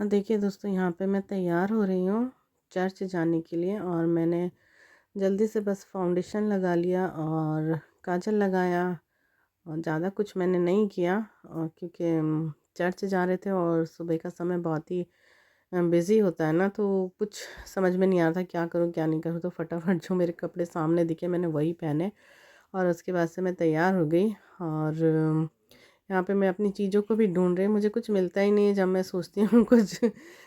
देखिए दोस्तों, यहाँ पे मैं तैयार हो रही हूँ चर्च जाने के लिए। और मैंने जल्दी से बस फाउंडेशन लगा लिया और काजल लगाया और ज़्यादा कुछ मैंने नहीं किया। और क्योंकि चर्च जा रहे थे और सुबह का समय बहुत ही बिज़ी होता है ना, तो कुछ समझ में नहीं आ रहा था क्या करूँ क्या नहीं करूँ। तो फटाफट जो मेरे कपड़े सामने दिखे मैंने वही पहने और उसके बाद से मैं तैयार हो गई। और यहाँ पे मैं अपनी चीज़ों को भी ढूंढ रही, मुझे कुछ मिलता ही नहीं है। जब मैं सोचती हूँ कुछ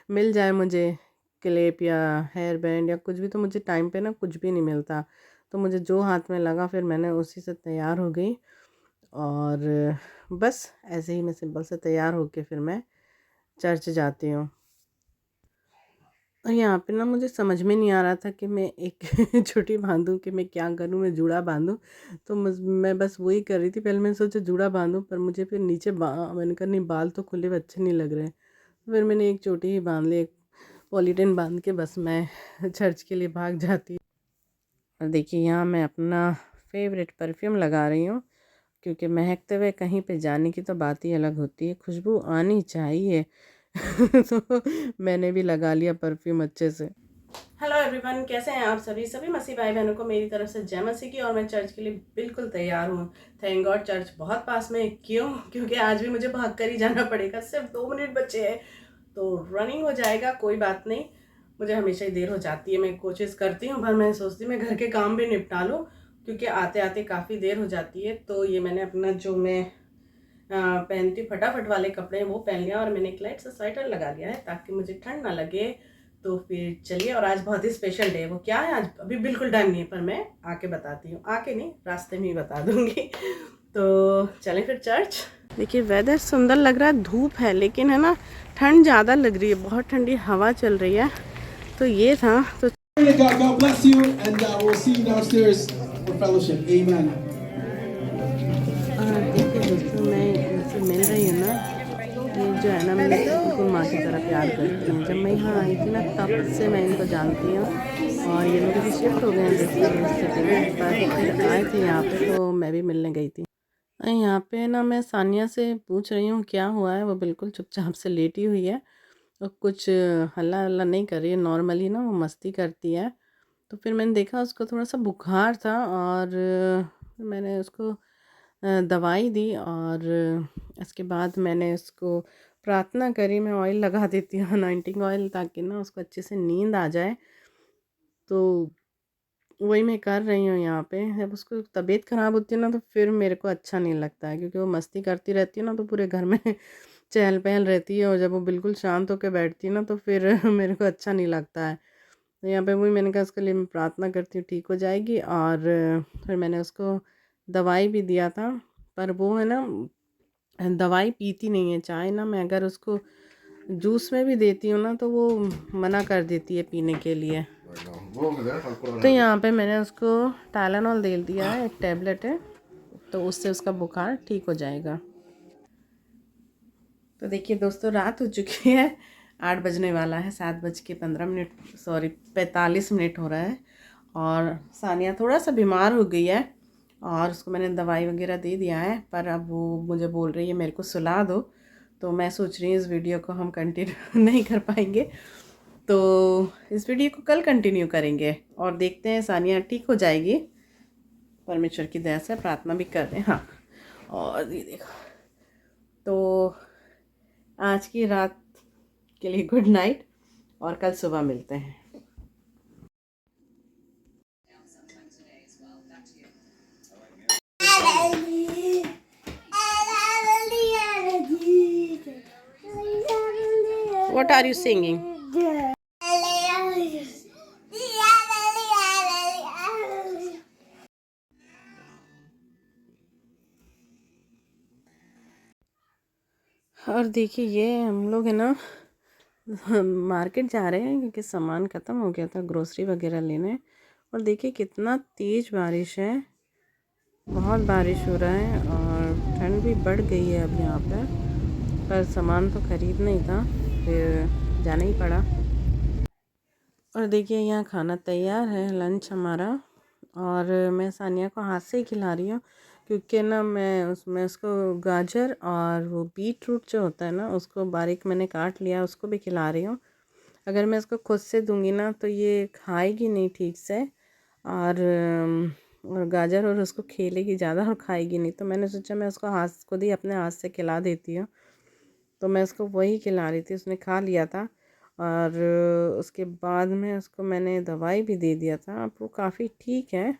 मिल जाए मुझे, क्लिप या हेयर बैंड या कुछ भी, तो मुझे टाइम पे ना कुछ भी नहीं मिलता। तो मुझे जो हाथ में लगा फिर मैंने उसी से तैयार हो गई। और बस ऐसे ही मैं सिंपल से तैयार होके फिर मैं चर्च जाती हूँ। और यहाँ पे ना मुझे समझ में नहीं आ रहा था कि मैं एक छुट्टी बांधूँ कि मैं क्या करूँ, मैं जूड़ा बांधूँ। तो मैं बस वही कर रही थी। पहले मैंने सोचा जूड़ा बांधूँ, पर मुझे फिर नीचे मैंने कहा नहीं, बाल तो खुले हुए अच्छे नहीं लग रहे हैं। फिर मैंने एक चोटी ही बांध ली, एक पॉलीटेन बांध के बस मैं चर्च के लिए भाग जाती हूँ। और देखिए यहाँ मैं अपना फेवरेट परफ्यूम लगा रही हूँ, क्योंकि महकते हुए कहीं पे जाने की तो बात ही अलग होती है, खुशबू आनी चाहिए। तो मैंने भी लगा लिया परफ्यूम अच्छे से। हेलो एवरीवन, कैसे हैं आप सभी मसीह भाई बहनों को मेरी तरफ से जय मसीह की। और मैं चर्च के लिए बिल्कुल तैयार हूँ। थैंक गॉड चर्च बहुत पास में है। क्यों? क्योंकि आज भी मुझे भाग कर ही जाना पड़ेगा। सिर्फ 2 मिनट बचे हैं तो रनिंग हो जाएगा, कोई बात नहीं। मुझे हमेशा ही देर हो जाती है, मैं कोशिश करती हूँ, पर मैं सोचती हूँ मैं घर के काम भी निपटा लूँ, क्योंकि आते आते काफ़ी देर हो जाती है। तो ये मैंने अपना जो मैं पहनती फटाफट वाले कपड़े वो पहन लिया और मैंने एक लाइट सा स्वेटर लगा लिया है ताकि मुझे ठंड ना लगे। तो फिर चलिए, और आज बहुत ही स्पेशल डे है। वो क्या है आज अभी बिल्कुल डन नहीं है, पर मैं आके बताती हूँ। आके नहीं, रास्ते में ही बता दूंगी। तो चलें फिर चर्च। देखिए वेदर सुंदर लग रहा है, धूप है लेकिन है ना ठंड ज़्यादा लग रही है, बहुत ठंडी हवा चल रही है। तो ये था तो God bless you and we'll see you downstairs for fellowship. Amen. देखिए दोस्तों, मैं इनसे मिल रही हूँ ना, ये जो है ना मेरे से बिल्कुल माँ की तरह प्यार करती हैं। जब मैं यहाँ आई थी ना तब से मैं इनको जानती हूँ। और ये लोग अभी शिफ्ट हो गए हैं दूसरी सिटी में, पर फिर आए थे यहाँ पे तो मैं भी मिलने गई थी। यहाँ पे ना मैं सानिया से पूछ रही हूँ क्या हुआ है। वो बिल्कुल चुपचाप से लेटी हुई है और कुछ हल्ला हल्ला नहीं कर रही है, नॉर्मली ना वो मस्ती करती है। तो फिर मैंने देखा उसको थोड़ा सा बुखार था और मैंने उसको दवाई दी। और इसके बाद मैंने उसको प्रार्थना करी। मैं ऑयल लगा देती हूँ अनॉइंटिंग ऑयल, ताकि ना उसको अच्छे से नींद आ जाए। तो वही मैं कर रही हूँ यहाँ पे। जब उसको तबीयत ख़राब होती है ना तो फिर मेरे को अच्छा नहीं लगता है, क्योंकि वो मस्ती करती रहती है ना तो पूरे घर में चहल पहल रहती है। और जब वो बिल्कुल शांत होकर बैठती है ना तो फिर मेरे को अच्छा नहीं लगता है। तो यहाँ पे वही मैंने कहा उसके लिए मैं प्रार्थना करती हूँ, ठीक हो जाएगी। और फिर मैंने उसको दवाई भी दिया था, पर वो है ना दवाई पीती नहीं है। चाहे ना मैं अगर उसको जूस में भी देती हूँ ना तो वो मना कर देती है पीने के लिए। तो यहाँ पे मैंने उसको टाइलेनॉल दे दिया है, एक टैबलेट है, तो उससे उसका बुखार ठीक हो जाएगा। तो देखिए दोस्तों, रात हो चुकी है, 8 बजने वाला है, 7:15, सॉरी 45 मिनट हो रहा है। और सानिया थोड़ा सा बीमार हो गई है और उसको मैंने दवाई वगैरह दे दिया है, पर अब वो मुझे बोल रही है मेरे को सुला दो। तो मैं सोच रही हूँ इस वीडियो को हम कंटिन्यू नहीं कर पाएंगे, तो इस वीडियो को कल कंटिन्यू करेंगे और देखते हैं सानिया ठीक हो जाएगी। परमेश्वर की दया से प्रार्थना भी कर रहे हैं। हाँ, और ये देखो, तो आज की रात के लिए गुड नाइट और कल सुबह मिलते हैं। What are you singing? और देखिए ये हम लोग है ना मार्केट जा रहे हैं क्योंकि सामान ख़त्म हो गया था, ग्रोसरी वगैरह लेने। और देखिए कितना तेज़ बारिश है, बहुत बारिश हो रहा है और ठंड भी बढ़ गई है अब यहाँ पर सामान तो ख़रीदना ही था, फिर जाना ही पड़ा। और देखिए यहाँ खाना तैयार है, लंच हमारा। और मैं सानिया को हाथ से ही खिला रही हूँ क्योंकि ना मैं उसमें उसको गाजर और वो बीट रूट जो होता है ना उसको बारीक मैंने काट लिया, उसको भी खिला रही हूँ। अगर मैं इसको खुद से दूंगी ना तो ये खाएगी नहीं ठीक से, और गाजर और उसको खेलेगी ज़्यादा और खाएगी नहीं। तो मैंने सोचा मैं उसको हाथ खुद ही अपने हाथ से खिला देती हूँ। तो मैं उसको वही खिला रही थी, उसने खा लिया था। और उसके बाद में उसको मैंने दवाई भी दे दिया था। अब वो काफ़ी ठीक है,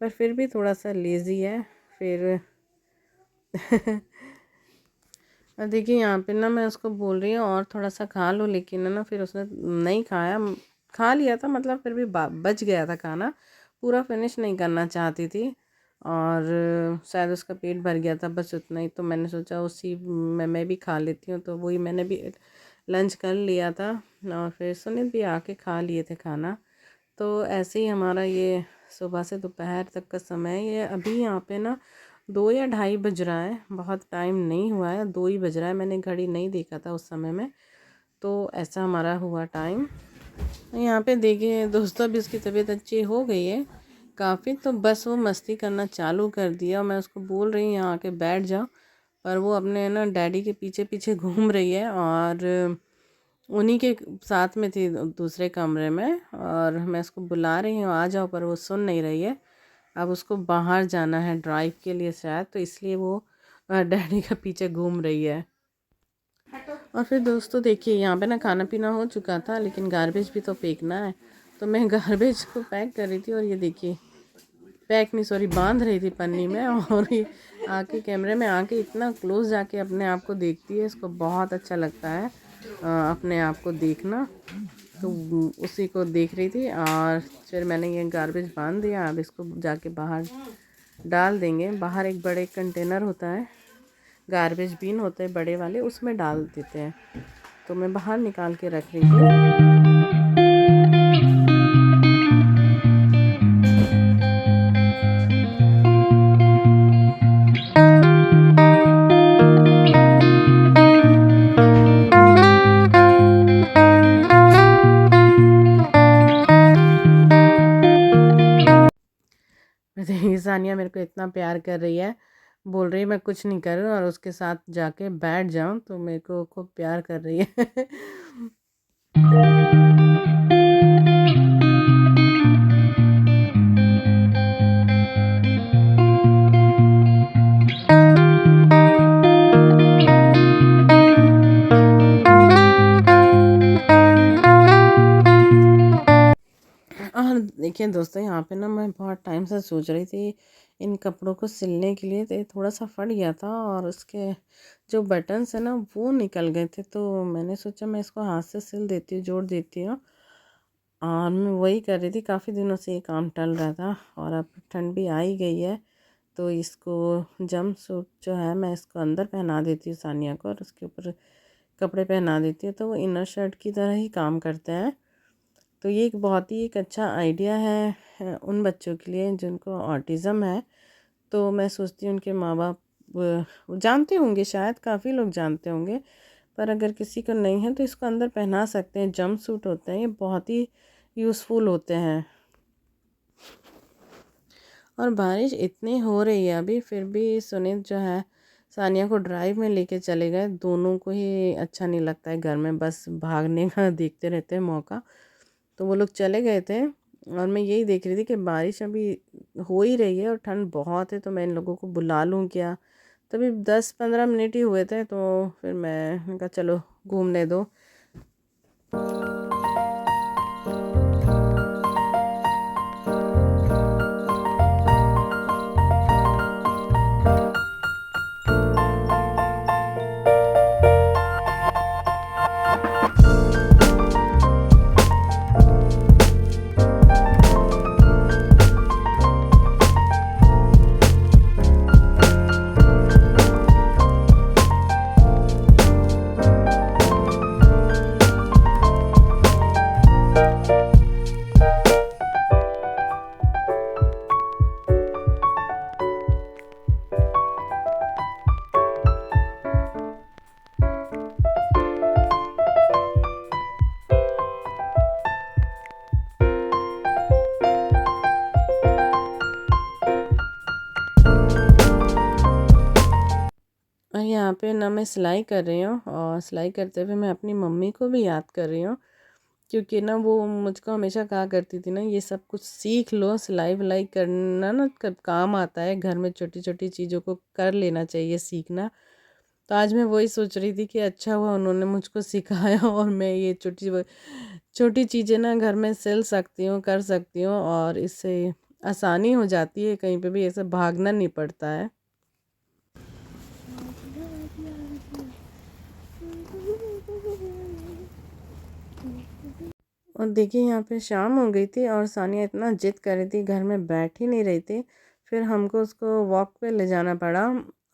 पर फिर भी थोड़ा सा लेज़ी है। फिर और देखिए यहाँ पे ना मैं उसको बोल रही हूँ और थोड़ा सा खा लो, लेकिन है ना फिर उसने नहीं खाया। खा लिया था मतलब, फिर भी बच गया था खाना, पूरा फिनिश नहीं करना चाहती थी। और शायद उसका पेट भर गया था, बस उतना ही। तो मैंने सोचा उसी में मैं भी खा लेती हूँ, तो वही मैंने भी लंच कर लिया था। और फिर सुनील भी आके खा लिए थे खाना। तो ऐसे ही हमारा ये सुबह से दोपहर तक का समय है। ये अभी यहाँ पे ना 2 या ढाई बज रहा है, बहुत टाइम नहीं हुआ है, 2 ही बज रहा है। मैंने घड़ी नहीं देखा था उस समय में। तो ऐसा हमारा हुआ टाइम। यहाँ पे देखिए दोस्तों, अभी उसकी तबीयत अच्छी हो गई है काफ़ी। तो बस वो मस्ती करना चालू कर दिया। मैं उसको बोल रही हूँ यहाँ आके बैठ जाओ, पर वो अपने ना डैडी के पीछे पीछे घूम रही है। और उन्हीं के साथ में थी दूसरे कमरे में, और मैं उसको बुला रही हूँ आ जाओ, पर वो सुन नहीं रही है। अब उसको बाहर जाना है ड्राइव के लिए शायद, तो इसलिए वो डैडी के पीछे घूम रही है। और फिर दोस्तों देखिए यहाँ पे ना खाना पीना हो चुका था, लेकिन गार्बेज भी तो फेंकना है। तो मैं गार्बेज को पैक कर रही थी, और ये देखिए पैक नहीं सॉरी बांध रही थी पन्नी में। और ये आके कैमरे में आके इतना क्लोज जाके अपने आप को देखती है, इसको बहुत अच्छा लगता है अपने आप को देखना। तो उसी को देख रही थी, और फिर मैंने ये गार्बेज बांध दिया। अब इसको जाके बाहर डाल देंगे। बाहर एक बड़े कंटेनर होता है, गार्बेज बिन होते हैं बड़े वाले, उसमें डाल देते हैं। तो मैं बाहर निकाल के रख रही थी। देखिए सानिया मेरे को इतना प्यार कर रही है, बोल रही है मैं कुछ नहीं कर रही हूँ और उसके साथ जाके बैठ जाऊँ, तो मेरे को खूब प्यार कर रही है। और देखिए दोस्तों यहाँ पे ना मैं बहुत टाइम से सोच रही थी इन कपड़ों को सिलने के लिए। तो ये थोड़ा सा फट गया था, और उसके जो बटन्स है ना वो निकल गए थे। तो मैंने सोचा मैं इसको हाथ से सिल देती हूँ, जोड़ देती हूँ। और मैं वही कर रही थी, काफ़ी दिनों से ये काम टल रहा था। और अब ठंड भी आ ही गई है, तो इसको जंप सूट जो है मैं इसको अंदर पहना देती हूँ सानिया को, और उसके ऊपर कपड़े पहना देती हूँ, तो वो इनर शर्ट की तरह ही काम करते हैं। तो ये एक बहुत ही एक अच्छा आइडिया है उन बच्चों के लिए जिनको ऑटिज़म है। तो मैं सोचती हूँ उनके माँ बाप जानते होंगे, शायद काफ़ी लोग जानते होंगे, पर अगर किसी को नहीं है तो इसको अंदर पहना सकते हैं। जंप सूट होते हैं, ये बहुत ही यूज़फुल होते हैं। और बारिश इतनी हो रही है अभी, फिर भी सुनील जो है सानिया को ड्राइव में लेके चले गए। दोनों को ही अच्छा नहीं लगता है घर में बस भागने का देखते रहते हैं मौका। तो वो लोग चले गए थे, और मैं यही देख रही थी कि बारिश अभी हो ही रही है और ठंड बहुत है। तो मैं इन लोगों को बुला लूँ क्या? तभी 10-15 मिनट ही हुए थे, तो फिर मैं कहा चलो घूमने दो। और यहाँ पे ना मैं सिलाई कर रही हूँ और सिलाई करते हुए मैं अपनी मम्मी को भी याद कर रही हूँ, क्योंकि ना वो मुझको हमेशा कहा करती थी ना, ये सब कुछ सीख लो, सिलाई विलाई करना ना कब काम आता है, घर में छोटी छोटी चीज़ों को कर लेना चाहिए सीखना। तो आज मैं वही सोच रही थी कि अच्छा हुआ उन्होंने मुझको सिखाया और मैं ये छोटी छोटी चीज़ें ना घर में सिल सकती हूँ, कर सकती हूँ, और इससे आसानी हो जाती है, कहीं पे भी ऐसे भागना नहीं पड़ता है। और देखिए यहाँ पे शाम हो गई थी और सानिया इतना जिद कर रही थी, घर में बैठ ही नहीं रही थी। फिर हमको उसको वॉक पे ले जाना पड़ा।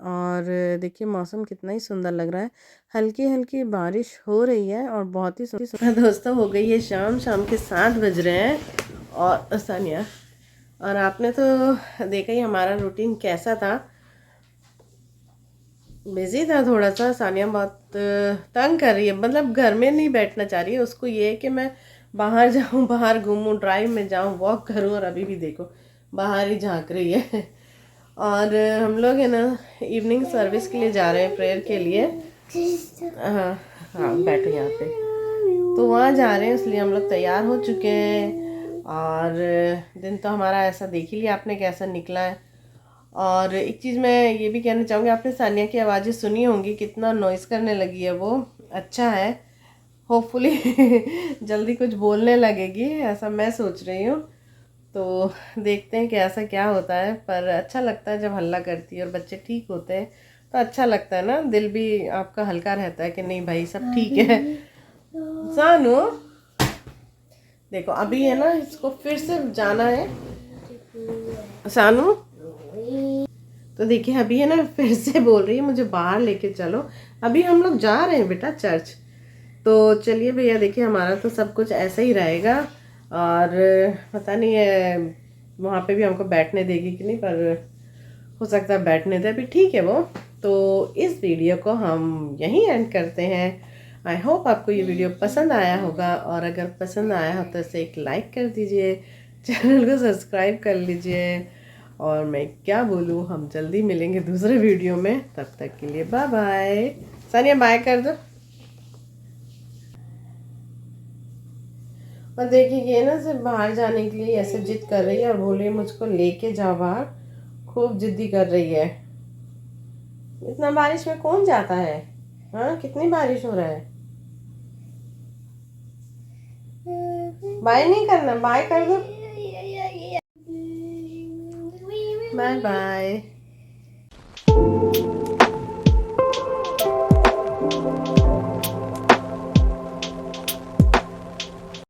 और देखिए मौसम कितना ही सुंदर लग रहा है, हल्की हल्की बारिश हो रही है और बहुत ही सुंदर। दोस्तों हो गई है शाम, शाम के 7 बज रहे हैं। और सानिया, और आपने तो देखा ही हमारा रूटीन कैसा था, बिजी था थोड़ा सा। सानिया बहुत तंग कर रही है, मतलब घर में नहीं बैठना चाह रही है, उसको ये है कि मैं बाहर जाऊं, बाहर घूमूं, ड्राइव में जाऊं, वॉक करूं। और अभी भी देखो बाहर ही झांक रही है। और हम लोग है ना इवनिंग सर्विस के लिए जा रहे हैं, प्रेयर के लिए। हाँ हाँ, बैठो यहाँ पे। तो वहाँ जा रहे हैं, इसलिए हम लोग तैयार हो चुके हैं। और दिन तो हमारा ऐसा देख ही लिया आपने कैसा निकला है। और एक चीज़ मैं ये भी कहना चाहूँगी, आपने सानिया की आवाज़ें सुनी होंगी, कितना नॉइस करने लगी है वो। अच्छा है, होपफुली जल्दी कुछ बोलने लगेगी, ऐसा मैं सोच रही हूँ। तो देखते हैं कि ऐसा क्या होता है, पर अच्छा लगता है जब हल्ला करती है और बच्चे ठीक होते हैं तो अच्छा लगता है ना, दिल भी आपका हल्का रहता है कि नहीं भाई सब ठीक है। सानू देखो अभी है ना, इसको फिर से जाना है। सानू तो देखिए अभी है ना फिर से बोल रही है मुझे बाहर लेके चलो। अभी हम लोग जा रहे हैं बेटा चर्च। तो चलिए भैया, देखिए हमारा तो सब कुछ ऐसा ही रहेगा। और पता नहीं है वहाँ पे भी हमको बैठने देगी कि नहीं, पर हो सकता है बैठने दे, अभी ठीक है वो। तो इस वीडियो को हम यहीं एंड करते हैं। आई होप आपको ये वीडियो पसंद आया होगा, और अगर पसंद आया हो तो इसे एक लाइक कर दीजिए, चैनल को सब्सक्राइब कर लीजिए। और मैं क्या बोलूँ, हम जल्दी मिलेंगे दूसरे वीडियो में, तब तक के लिए बाय बाय। सानिया बाय कर दो। और देखिए ये ना सिर्फ बाहर जाने के लिए ऐसे जिद कर रही है और बोल रही है मुझको लेके जाओ बाहर, खूब जिद्दी कर रही है। इतना बारिश में कौन जाता है? हाँ कितनी बारिश हो रहा है। बाय नहीं करना, बाय कर दो, बाय बाय।